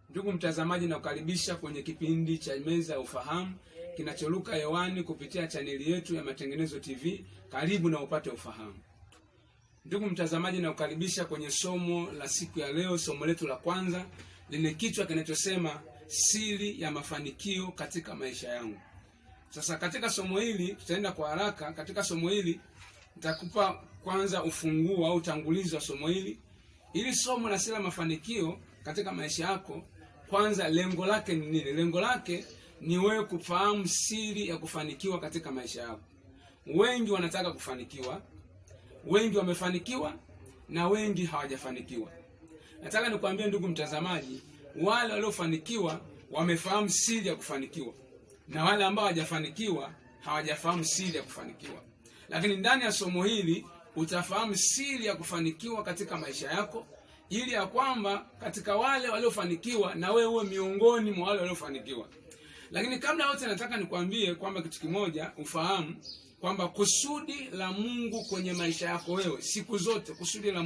Ndugu mtazamaji, na kukaribisha kwenye kipindi cha Meza ya Ufahamu kinachoruka hewani kupitia chaneli yetu ya Matengenezo TV. Karibu na upate ufahamu. Ndugu mtazamaji, na kukaribisha kwenye somo la siku ya leo. Somo letu la kwanza lina kichwa kinachosema siri ya mafanikio katika maisha yangu. Sasa katika somo hili tutaenda kwa haraka. Katika somo hili nitakupa kwanza ufunguo au utangulizi wa somo hili. Ili somo la siri ya mafanikio katika maisha yako, kwanza lengo lake ni nini? Lengo lake ni wewe kufahamu siri ya kufanikiwa katika maisha yako. Wengi wanataka kufanikiwa, wengi wamefanikiwa na wengi hawajafanikiwa. Nataka nikwambie ndugu mtazamaji, wale waliofanikiwa wamefahamu siri ya kufanikiwa, na wale ambao hawajafanikiwa hawajafahamu siri ya kufanikiwa. Lakini ndani ya somo hili utafahamu siri ya kufanikiwa katika maisha yako, ili ya kwamba katika wale waliofanikiwa na wewe uwe miongoni mwa wale waliofanikiwa. Lakini kabla yote nataka nikwambie kwamba kitu kimoja, ufahamu kwamba kusudi la Mungu kwenye maisha yako wewe siku zote, kusudi la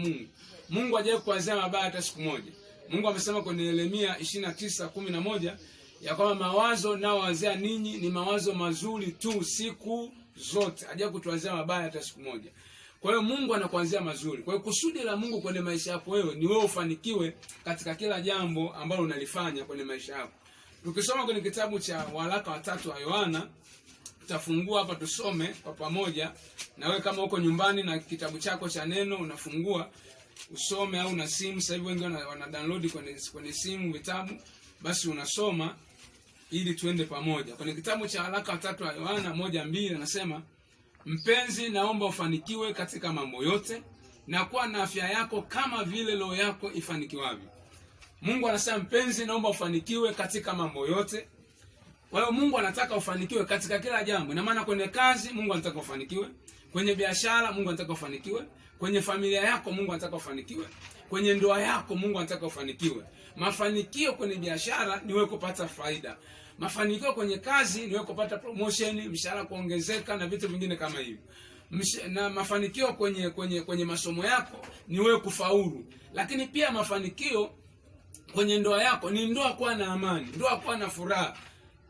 Mungu hajawahi kuwazia mabaya hata siku moja. Mungu amesema kwenye Yeremia 29:11 ya kwamba mawazo nao wazea ninyi ni mawazo mazuri tu siku zote. Hajawahi kutuwazia mabaya hata siku moja. Kwa hiyo Mungu anakuanzia mazuri. Kwa hiyo kusudi la Mungu kwenye maisha yako wewe ni wewe ufanikiwe katika kila jambo ambalo unalifanya kwenye maisha yako. Tukisoma kwenye kitabu cha waraka wa 3 wa Yohana, tutafungua hapa tusome kwa pamoja. Na wewe kama uko nyumbani na kitabu chako cha neno unafungua usome, au na simu, sasa hivi wengi wana download kwenye simu vitabu, basi unasoma ili tuende pamoja. Kwenye kitabu cha waraka wa 3 wa Yohana 1:2 anasema, mpenzi, naomba ufanikiwe katika mambo yote na kuwa na afya yako kama vile roho yako ifanikiwavyo. Mungu anasema mpenzi, naomba ufanikiwe katika mambo yote. Kwa hiyo Mungu anataka ufanikiwe katika kila jambo. Ina maana kwenye kazi Mungu anataka ufanikiwe, kwenye biashara Mungu anataka ufanikiwe, kwenye familia yako Mungu anataka ufanikiwe, kwenye ndoa yako Mungu anataka ufanikiwe. Mafanikio kwenye biashara ni wewe kupata faida. Mafanikio kwenye kazi ni wewe kupata promotion, mshahara kuongezeka na vitu vingine kama hivyo. Na mafanikio kwenye masomo yako ni wewe kufaulu. Lakini pia mafanikio kwenye ndoa yako ni ndoa kuwa na amani, ndoa kuwa na furaha.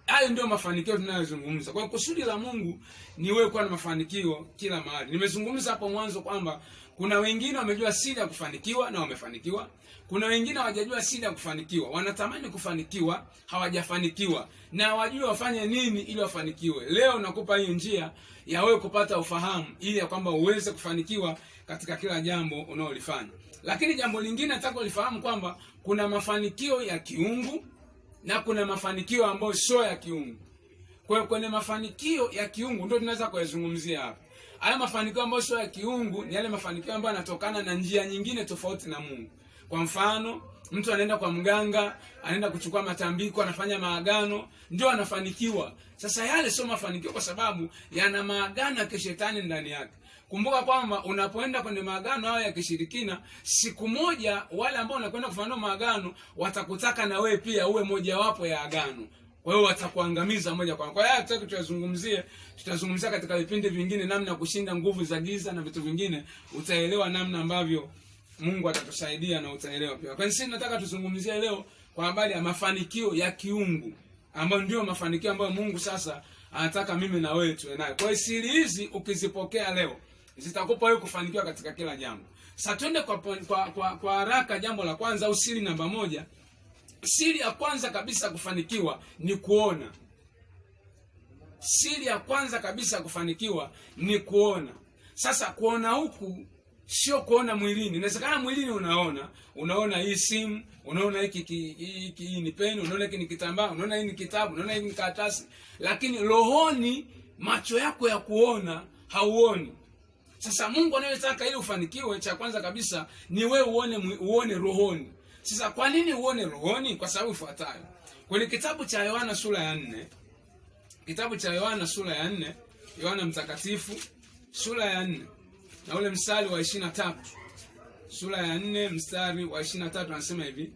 Hayo ndio mafanikio tunayozungumza. Kwa kusudi la Mungu ni wewe kuwa na mafanikio kila mahali. Nimezungumza hapo mwanzo kwamba kuna wengine wamejua siri ya kufanikiwa na wamefanikiwa. Kuna wengine hawajajua siri ya kufanikiwa, wanatamani kufanikiwa, hawajafanikiwa na hawajui wafanye nini ili wafanikiwe. Leo nakupa hiyo njia ya wewe kupata ufahamu ili ya kwamba uweze kufanikiwa katika kila jambo unalolifanya. Lakini jambo lingine nataka ulifahamu kwamba kuna mafanikio ya kiungu na kuna mafanikio ambayo sio ya kiungu. Kwa hiyo kwenye mafanikio ya kiungu ndio tunaweza kuyazungumzia hapa. Haya mafanikio ambayo sio ya kiungu ni yale mafanikio ambayo yanatokana na njia nyingine tofauti na Mungu. Kwa mfano, mtu anaenda kwa mganga, anaenda kuchukua matambiko, anafanya maagano, ndio anafanikiwa. Sasa yale sio mafanikio kwa sababu yana maagano ya kishetani ndani yake. Kumbuka kwamba unapoenda kwenye maagano hayo ya kishirikina, siku moja wale ambao wanakwenda kufanya maagano watakutaka na wewe pia uwe moja wapo ya agano. Kwa hiyo watakuangamiza moja kwa moja. Kwa hiyo tutaki tutazungumzia katika vipindi vingine namna ya kushinda nguvu za giza na vitu vingine. Utaelewa namna ambavyo Mungu atatusaidia na utaelewa pia. Kwa hiyo sisi nataka tuzungumzie leo kwa habari ya mafanikio ya kiungu, ambayo ndio mafanikio ambayo Mungu sasa anataka mimi na wewe tuwe nayo. Kwa hiyo siri hizi ukizipokea leo zitakupa wewe kufanikiwa katika kila jambo. Sasa twende kwa haraka. Jambo la kwanza au siri namba 1. Siri ya kwanza kabisa kufanikiwa ni kuona. Siri ya kwanza kabisa kufanikiwa ni kuona. Sasa kuona huku sio kuona mwilini. Inawezekana mwilini unaona hii simu, unaona hii ni peni, unaona hiki ni kitambaa, unaona hii ni kitabu, unaona hii ni karatasi, lakini rohoni macho yako ya kuona hauoni. Sasa Mungu anayotaka ili ufanikiwe, cha kwanza kabisa ni wewe uone rohoni. Sasa kwa nini uone rohoni? Kwa sababu ifuatayo. Kwenye kitabu cha Yohana sura ya 4, kitabu cha Yohana sura ya 4, Yohana mtakatifu sura ya 4 na ule mstari wa 23. Sura ya 4 mstari wa 23 anasema hivi.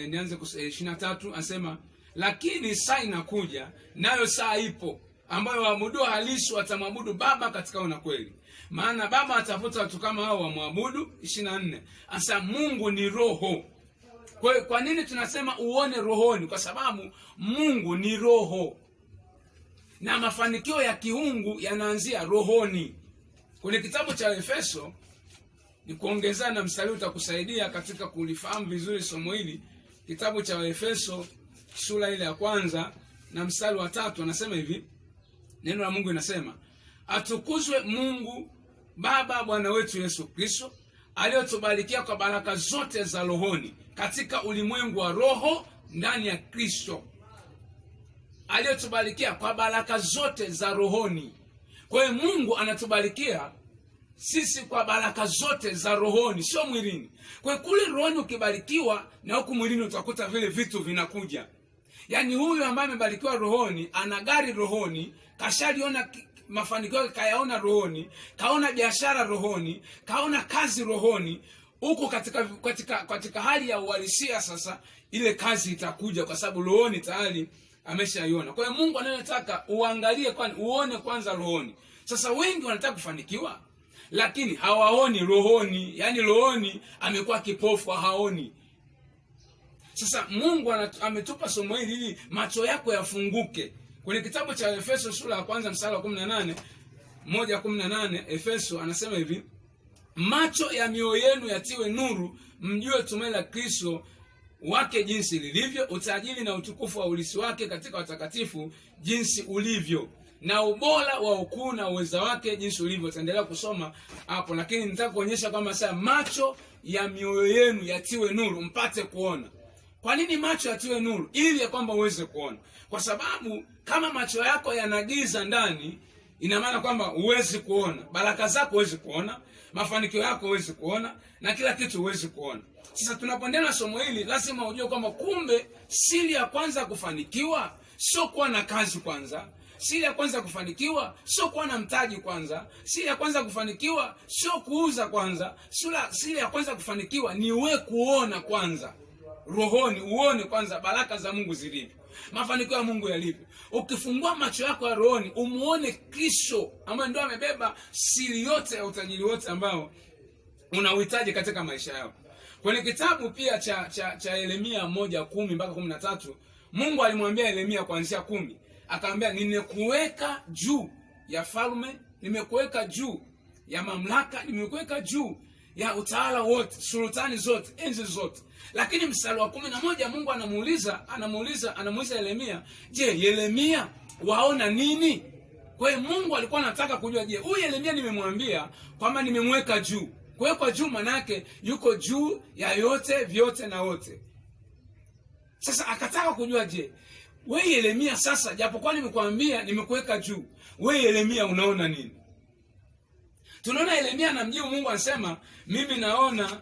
Nianze 23 anasema, lakini saa inakuja, nayo saa ipo, ambayo waabudu halisi watamwabudu Baba katika na kweli. Maana Baba atafuta watu kama hao wamwabudu. 24 anasema Mungu ni roho. Kwa nini tunasema uone rohoni? Kwa sababu Mungu ni roho, na mafanikio ya kiungu yanaanzia rohoni. Kwenye kitabu cha Efeso, ni kuongezana na mstari utakusaidia katika kulifahamu vizuri somo hili. Kitabu cha Efeso sura ile ya 1 na mstari wa 3 anasema hivi. Neno la Mungu linasema, atukuzwe Mungu Baba Bwana wetu Yesu Kristo, aliyotubarikia kwa baraka zote za rohoni katika ulimwengu wa roho ndani ya Kristo. Aliyotubarikia kwa baraka zote za rohoni. Kwa hiyo Mungu anatubarikia sisi kwa baraka zote za rohoni, sio mwilini. Kwa hiyo kule rohoni ukibarikiwa, na huku mwilini utakuta vile vitu vinakuja. Yaani huyu ambaye amebarikiwa rohoni, ana gari rohoni, kashaliona mafanikio, kayaona rohoni, kaona biashara rohoni, kaona kazi rohoni. Huko katika hali ya uhalisia sasa, ile kazi itakuja kwa sababu rohoni tayari ameshaiona. Kwa hiyo Mungu anataka uangalie, kwani uone kwanza rohoni. Sasa wengi wanataka kufanikiwa lakini hawaoni rohoni. Yaani rohoni amekuwa kipofu, haoni. Sasa Mungu ametupa somo hili ili macho yako yafunguke. Kwenye kitabu cha Efeso sura ya 1 mstari wa 18, 1:18, Efeso anasema hivi, macho ya mioyo yenu yatiwe nuru, mjue tumaini la Kristo wake jinsi lilivyo, utajiri na utukufu wa ulisi wake katika watakatifu jinsi ulivyo, na ubora wa ukuu na uweza wake jinsi ulivyo. Taendelea kusoma hapo, lakini nitaka kuonyesha kwamba sasa macho ya mioyo yenu yatiwe nuru mpate kuona. Kwa nini macho yatiwe nuru? Ili ya kwamba uweze kuona. Kwa sababu kama macho yako yanagiza ndani, ina maana kwamba huwezi kuona. Baraka zako huwezi kuona, mafanikio yako huwezi kuona, na kila kitu huwezi kuona. Sasa tunapoendelea na somo hili, lazima ujue kwamba kumbe siri ya kwanza kufanikiwa sio kuwa na kazi kwanza. Siri ya kwanza kufanikiwa sio kuwa na mtaji kwanza. Siri ya kwanza kufanikiwa sio kuuza kwanza. Siri ya kwanza kufanikiwa ni wewe kuona kwanza rohoni, uone kwanza baraka za Mungu zilivyo, mafanikio ya Mungu yalivyo. Ukifungua macho yako ya rohoni, umuone Kristo ambaye ndio amebeba siri yote ya utajiri wote ambao unauhitaji katika maisha yako. Kwenye kitabu pia cha Yeremia 1:10 mpaka 13, Mungu alimwambia Yeremia kuanzia 10, akamwambia, nimekuweka juu ya falme, nimekuweka juu ya mamlaka, nimekuweka juu ya utawala wote, sultani zote, enzi zote. Lakini mstari wa 11 Mungu anamuuliza Yeremia, je, Yeremia waona nini? Kwa hiyo Mungu alikuwa anataka kujua, je, huyu Yeremia nimemwambia kwamba nimemweka juu. Kuwekwa juu manake yuko juu ya yote, vyote na wote. Sasa akataka kujua, je, wewe Yeremia sasa, japokuwa nimekuambia nimekuweka juu, wewe Yeremia unaona nini? Tunaona Yeremia anamjibu Mungu, anasema mimi naona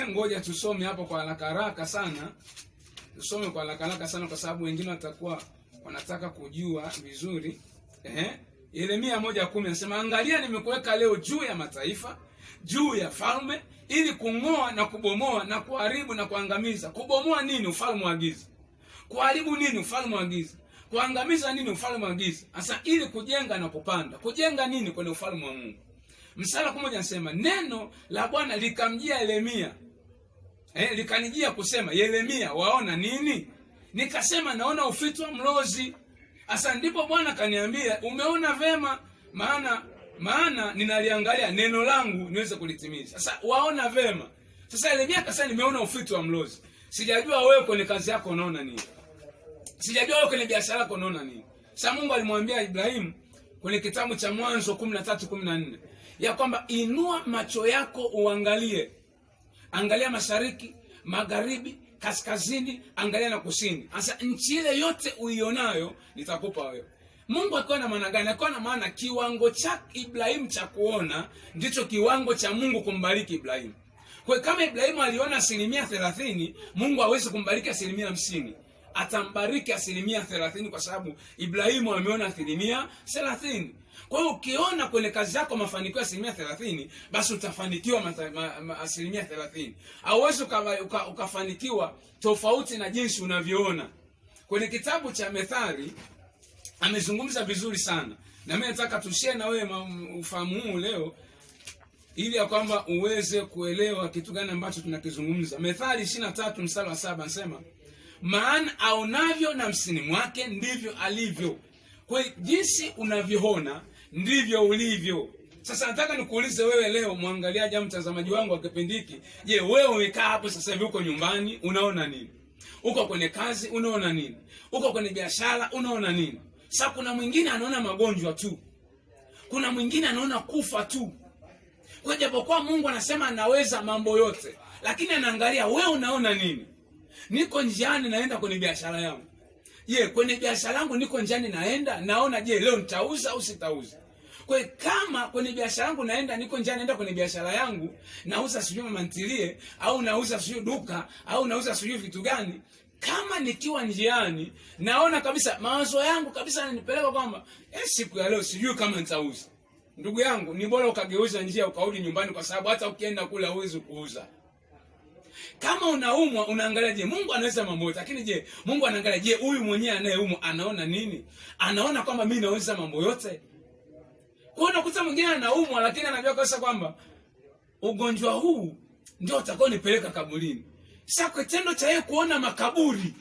ngoja tusome hapo kwa haraka sana. Tusome kwa haraka sana kwa sababu wengine watakuwa wanataka kujua vizuri. Yeremia 1:10 anasema, angalia nimekuweka leo juu ya mataifa, juu ya falme, ili kung'oa na kubomoa na kuharibu na kuangamiza. Kubomoa nini? Ufalme wa giza. Kuharibu nini? Ufalme wa giza. Kuangamiza nini? Ufalme wa giza. Sasa ili kujenga na kupanda. Kujenga nini? Kwenye ufalme wa Mungu. Mstari 1 anasema, neno la Bwana likamjia Yeremia. Likanijia kusema, Yeremia waona nini? Nikasema naona ufito wa mlozi. Sasa ndipo Bwana kaniambia, umeona vema, maana ninaliangalia neno langu niweze kulitimiza. Sasa waona vema. Sasa Yeremia akasema nimeona ufito wa mlozi. Sijajua wewe kwenye kazi yako unaona nini? Sijajua wewe kwenye biashara yako unaona nini? Sasa Mungu alimwambia Ibrahimu kwenye kitabu cha Mwanzo 13:14 ya kwamba inua macho yako uangalie. Angalia mashariki, magharibi, kaskazini, angalia na kusini. Sasa nchi ile yote uionayo nitakupa wewe. Mungu alikuwa na maana gani? Alikuwa na maana kiwango cha Ibrahimu cha kuona ndicho kiwango cha Mungu kumbariki Ibrahimu. Kwa kama Ibrahimu aliona 30%, Mungu hawezi kumbariki 50%. Atambariki 30% kwa sababu Ibrahimu ameona 30%. Kwa hiyo ukiona kwenye kazi yako mafanikio ya 30%, basi utafanikiwa 30%. Hauwezi ukafanikiwa tofauti na jinsi unavyoona. Kwenye kitabu cha Methali amezungumza vizuri sana. Na mimi nataka tushare na wewe ufahamu huu leo. ili ya kwamba uweze kuelewa kitu gani ambacho tunakizungumza. Methali 23 mstari wa 7 nasema, maana aonavyo nafsini mwake ndivyo alivyo. Kwa jinsi unavyoona ndivyo ulivyo. Sasa nataka nikuulize wewe leo, mwangaliaji au mtazamaji wangu wa kipindi hiki, je, wewe umekaa hapo sasa hivi uko nyumbani unaona nini? Uko kwenye kazi unaona nini? Uko kwenye biashara unaona nini? Sasa kuna mwingine anaona magonjwa tu. Kuna mwingine anaona kufa tu. Kwa japokuwa Mungu anasema anaweza mambo yote, lakini anaangalia wewe unaona nini? Niko njiani naenda kwenye biashara yangu. Je, kwenye biashara yangu niko njiani naona je leo nitauza au sitauza? Kwa kama kwenye biashara yangu niko njiani naenda kwenye biashara yangu, nauza sijui mantilie au nauza sijui duka au nauza sijui vitu gani, kama nikiwa njiani naona kabisa mawazo yangu kabisa yananipeleka kwamba siku ya leo sijui kama nitauza, ndugu yangu, ni bora ukageuza njia ukarudi nyumbani, kwa sababu hata ukienda kule huwezi kuuza. Kama unaumwa unaangalia je Mungu anaweza mambo yote, lakini je Mungu anaangalia je huyu mwenyewe anayeumwa anaona nini? Anaona kwamba mimi naweza mambo yote? Kwa unakuta mwingine anaumwa lakini anajua kabisa kwamba ugonjwa huu ndio utakao nipeleka kaburini. Sasa kwa tendo cha yeye kuona makaburi,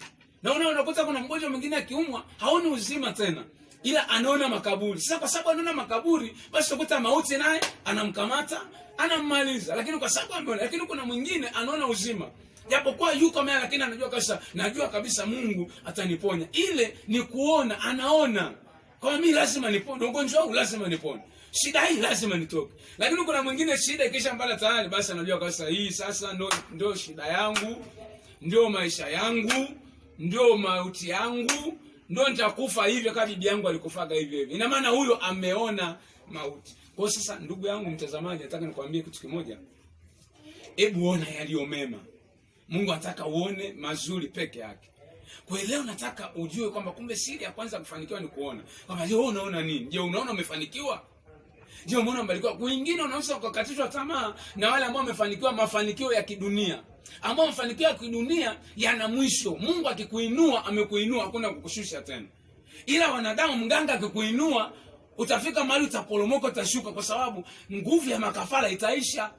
na unakuta kuna mgonjwa mwingine akiumwa haoni uzima tena, ila anaona makaburi. Sasa kwa sababu anaona makaburi, basi ukuta mauti naye anamkamata, anammaliza. Lakini kwa sababu ameona, lakini kuna mwingine anaona uzima. Japokuwa yuko mea, lakini anajua kabisa, najua kabisa Mungu ataniponya. Ile ni kuona, anaona. Kwa mimi lazima nipone, ugonjwa wangu lazima nipone. Shida hii lazima nitoke. Lakini kuna mwingine shida ikisha mbala tayari, basi anajua kabisa hii sasa ndio shida yangu, ndio maisha yangu, ndio mauti yangu, ndio nitakufa hivyo kama bibi yangu alikufaga hivyo hivyo. Ina maana huyo ameona mauti. Kwa sasa ndugu yangu mtazamaji, nataka nikwambie kitu kimoja. Hebu ona yaliyo mema. Mungu anataka uone mazuri peke yake. Kwa leo nataka ujue kwamba kumbe siri ya kwanza kufanikiwa ni kuona. Kwamba je, unaona nini? Je, unaona umefanikiwa? Je, umeona mbarikiwa? Wengine unaweza kukatishwa tamaa na wale ambao wamefanikiwa mafanikio ya kidunia. Ambao mafanikio ya kidunia yana mwisho. Mungu akikuinua, amekuinua, hakuna kukushusha tena. Ila wanadamu, mganga akikuinua, utafika mahali utaporomoka, utashuka, kwa sababu nguvu ya makafara itaisha.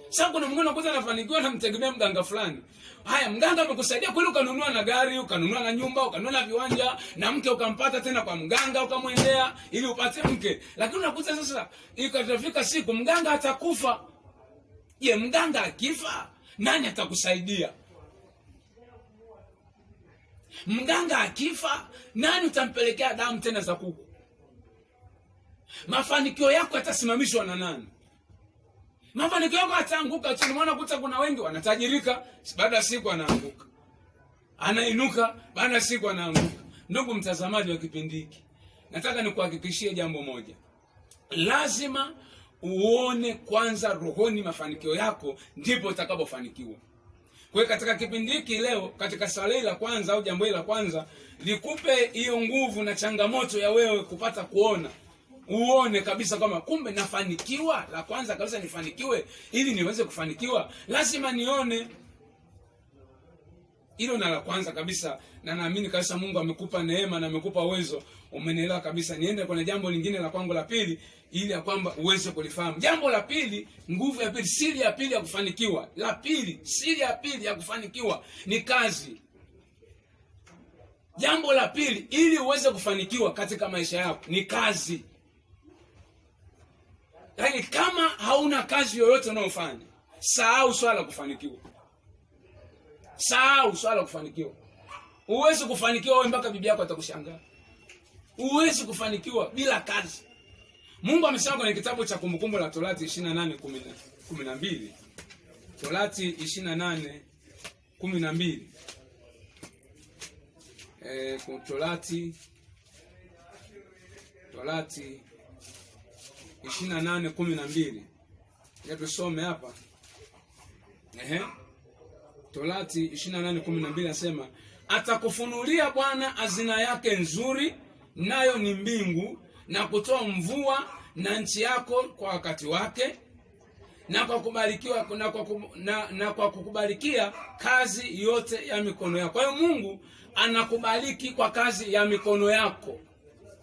Sasa kuna mwingine anakuja anafanikiwa na mtegemea mganga fulani. Haya, mganga amekusaidia kweli, ukanunua na gari, ukanunua na nyumba, ukanunua na viwanja, na mke ukampata tena kwa mganga, ukamwendea ili upate mke. Lakini unakuta sasa ikatafika siku mganga atakufa. Je, mganga akifa, nani atakusaidia? Mganga akifa, nani utampelekea damu tena za kuku? Mafanikio yako yatasimamishwa na nani? Mafanikio yako ataanguka. Tunaona kuta kuna wengi wanatajirika, baada ya siku anaanguka. Anainuka, baada ya siku anaanguka. Ndugu mtazamaji wa kipindi hiki, nataka nikuhakikishie jambo moja. Lazima uone kwanza rohoni mafanikio yako, ndipo utakapofanikiwa. Kwa katika kipindi hiki leo, katika swali la kwanza au jambo la kwanza, likupe hiyo nguvu na changamoto ya wewe kupata kuona. Uone kabisa kama kumbe nafanikiwa. La kwanza kabisa, nifanikiwe. Ili niweze kufanikiwa, lazima nione. Hilo na la kwanza kabisa, na naamini kabisa Mungu amekupa neema na amekupa uwezo. Umenielewa kabisa. Niende kwenye jambo lingine la kwangu la pili, ili ya kwamba uweze kulifahamu. Jambo la pili, nguvu ya pili, siri ya pili ya kufanikiwa. La pili, siri ya pili ya kufanikiwa ni kazi. Jambo la pili, ili uweze kufanikiwa katika maisha yako, ni kazi. Yaani kama hauna kazi yoyote unayofanya, sahau swala la kufanikiwa. Sahau swala la kufanikiwa. Uwezi kufanikiwa wewe mpaka bibi yako atakushangaa. Uwezi kufanikiwa bila kazi. Mungu amesema kwenye kitabu cha Kumbukumbu la Torati 28:12. Torati 28:12. Torati 28:12. Hebu tusome hapa. Torati 28:12 nasema, atakufunulia Bwana hazina yake nzuri, nayo ni mbingu, na kutoa mvua na nchi yako kwa wakati wake, na kwa kubarikiwa na kwa kukubarikia kazi yote ya mikono yako. Kwa hiyo Mungu anakubariki kwa kazi ya mikono yako.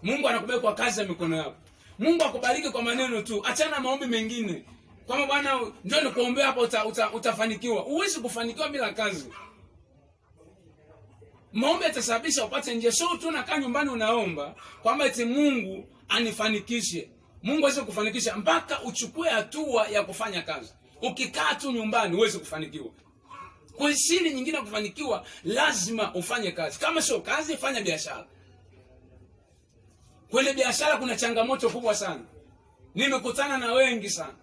Mungu anakubariki kwa kazi ya mikono yako. Mungu akubariki kwa maneno tu. Achana maombi mengine. Kwamba bwana njoo nikuombea hapa utafanikiwa. Huwezi kufanikiwa bila kazi. Maombi yatasababisha upate njia. Sio tu unakaa nyumbani unaomba kwamba eti Mungu anifanikishe. Mungu hawezi kufanikisha mpaka uchukue hatua ya kufanya kazi. Ukikaa tu nyumbani huwezi kufanikiwa. Kwa siri nyingine ya kufanikiwa lazima ufanye kazi. Kama sio kazi, fanya biashara. Kwenye biashara kuna changamoto kubwa sana. Nimekutana na wengi sana.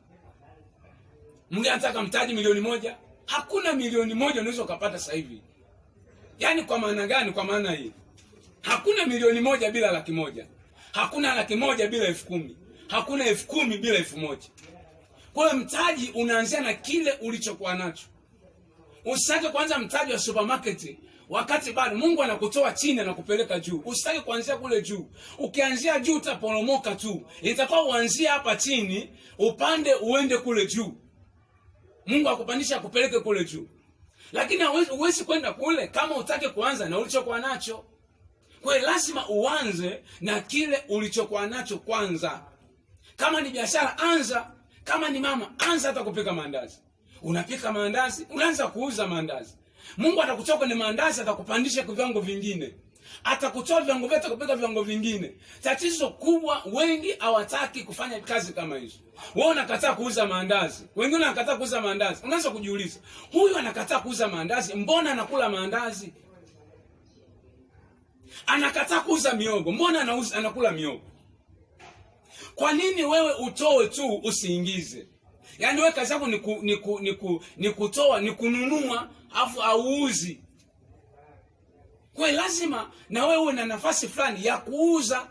Mwingine anataka mtaji milioni 1. Hakuna milioni 1 unaweza kupata sasa hivi. Yaani kwa maana gani? Kwa maana hii. Hakuna milioni 1 bila 100,000. Hakuna 100,000 bila 10,000. Hakuna 10,000 bila 1,000. Kwa hiyo mtaji unaanzia na kile ulichokuwa nacho. Usitake kuanza mtaji wa supermarket wakati bado Mungu anakutoa chini na kupeleka juu. Usitake kuanzia kule juu. Ukianzia juu utaporomoka tu. Itakuwa uanzie hapa chini, upande uende kule juu. Mungu akupandisha akupeleke kule juu. Lakini huwezi kwenda kule kama utake kuanza na ulichokuwa nacho. Kwa hiyo lazima uanze na kile ulichokuwa nacho kwanza. Kama ni biashara anza, kama ni mama anza hata kupika maandazi. Unapika maandazi, unaanza kuuza maandazi. Mungu atakutoa kwenye maandazi atakupandisha kwa viwango vingine. Atakutoa viwango vyote kupika viwango vingine. Tatizo kubwa wengi hawataki kufanya kazi kama hizo. Wewe unakataa kuuza maandazi. Wengine wanakataa kuuza maandazi. Unaanza kujiuliza, huyu anakataa kuuza maandazi, mbona anakula maandazi? Anakataa kuuza miogo, mbona anakula miogo? Kwa nini wewe utoe tu usiingize? Yaani wewe kazi yako ni kutoa, ni kununua, afu auuzi. Kwa lazima na wewe uwe na nafasi fulani ya kuuza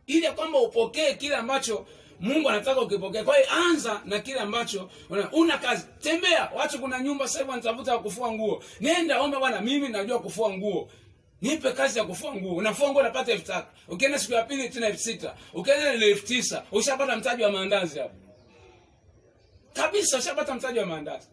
ili kwamba upokee kile ambacho Mungu anataka ukipokee. Kwa hiyo anza na kile ambacho una kazi. Tembea, watu kuna nyumba sasa hivi wanatafuta kufua nguo. Nenda omba, bwana mimi najua kufua nguo. Nipe kazi ya kufua nguo. Unafua nguo unapata 3,000. Ukienda siku ya pili tena 6,000. Ukienda ile 9,000, ushapata mtaji wa maandazi hapo. Kabisa ushapata mtaji wa maandazi.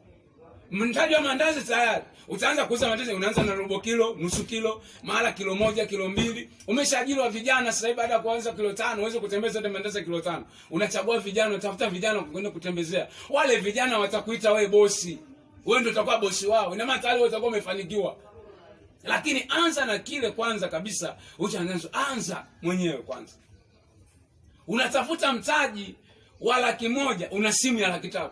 Mtaji wa maandazi tayari. Utaanza kuuza maandazi, unaanza na robo kilo, nusu kilo, mara kilo 1, kilo 2. Umeshaajiriwa vijana sasa hivi baada ya kuanza kilo 5, uweze kutembeza hata maandazi kilo 5. Unachagua vijana, utafuta vijana kwenda kutembezea. Wale vijana watakuita wewe bosi. Wewe ndio utakuwa bosi wao. Ina maana tayari wewe utakuwa umefanikiwa. Lakini anza na kile kwanza kabisa. Anza mwenyewe kwanza. Unatafuta mtaji wa 100,000, una simu ya 300,000.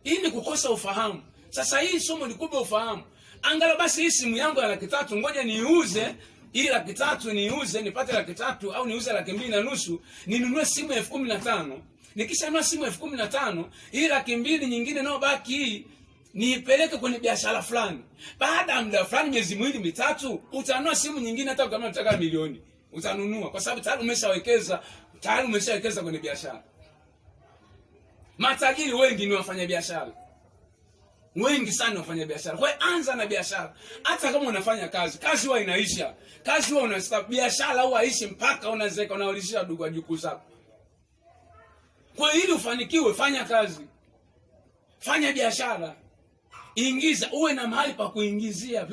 Hii ni kukosa ufahamu. Sasa hii somo likupe ufahamu. Angalau basi hii simu yangu ya 300,000 ngoja niuze, hii 300,000 niuze nipate 300,000 au niuze 2,500,000, ninunue simu ya 15,000. Nikishanunua simu ya 15,000, hii 200,000 nyingine nayo baki hii niipeleke kwenye biashara fulani. Baada ya muda fulani, miezi 2 mitatu, utanunua simu nyingine hata kama unataka milioni. Utanunua kwa sababu tayari umeshawekeza kwenye biashara. Matajiri wengi ni wafanya biashara. Wengi sana wafanya biashara. Kwa hiyo anza na biashara. Hata kama unafanya kazi, kazi huwa inaisha. Kazi huwa unastop. Biashara huwa haishi mpaka unazeeka, unaolisha ndugu wajukuu zako. Kwa hiyo ili ufanikiwe, fanya kazi. Fanya biashara. Ingiza, uwe na mahali pa kuingizia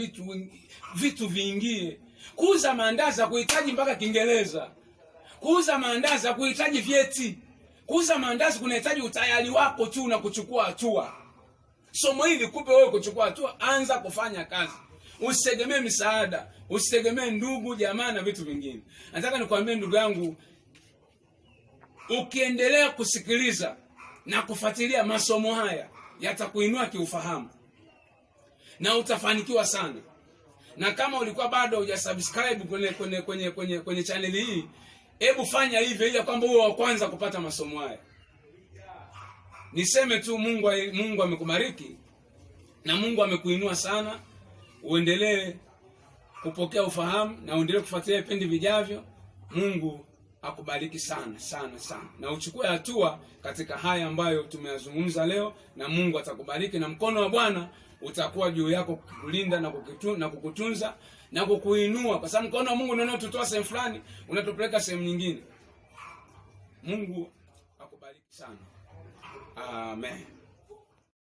vitu viingie. Kuuza maandazi kuhitaji mpaka Kiingereza. Kuuza maandazi kuhitaji vyeti. Kuuza maandazi kunahitaji utayari wako tu na kuchukua hatua. Somo hili kupe wewe kuchukua hatua, anza kufanya kazi. Usitegemee misaada, usitegemee ndugu, jamaa na vitu vingine. Nataka nikwambie ndugu yangu, ukiendelea kusikiliza na kufuatilia masomo haya, yatakuinua kiufahamu. Na utafanikiwa sana. Na kama ulikuwa bado hujasubscribe kwenye channel hii, hebu fanya hivyo ili kwamba uwe wa kwanza kupata masomo haya. Niseme tu Mungu amekubariki na Mungu amekuinua sana. Uendelee kupokea ufahamu na uendelee kufuatilia vipindi vijavyo. Mungu akubariki sana sana sana. Na uchukue hatua katika haya ambayo tumeyazungumza leo, na Mungu atakubariki na mkono wa Bwana utakuwa juu yako kukulinda na kukutunza na kukuinua, kwa sababu mkono wa Mungu ndio unatutoa sehemu fulani unatupeleka sehemu nyingine. Mungu akubariki sana. Amen.